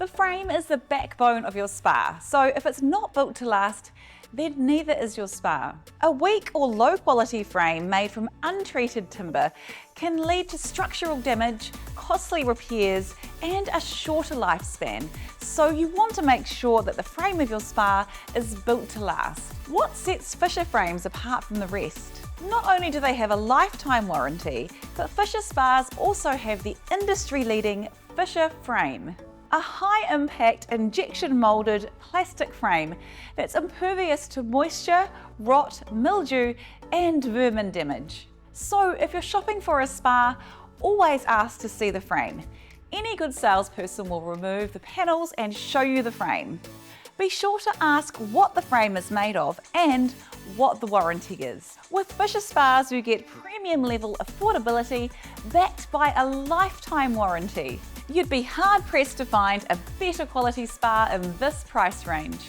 The frame is the backbone of your spa, so if it's not built to last, then neither is your spa. A weak or low quality frame made from untreated timber can lead to structural damage, costly repairs, and a shorter lifespan. So you want to make sure that the frame of your spa is built to last. What sets Fisher frames apart from the rest? Not only do they have a lifetime warranty, but Fisher spas also have the industry-leading Fisher frame. A high-impact injection moulded plastic frame that's impervious to moisture, rot, mildew, and vermin damage. So if you're shopping for a spa, always ask to see the frame. Any good salesperson will remove the panels and show you the frame. Be sure to ask what the frame is made of and what the warranty is. With Fisher Spas, you get premium level affordability backed by a lifetime warranty. You'd be hard pressed to find a better quality spa in this price range.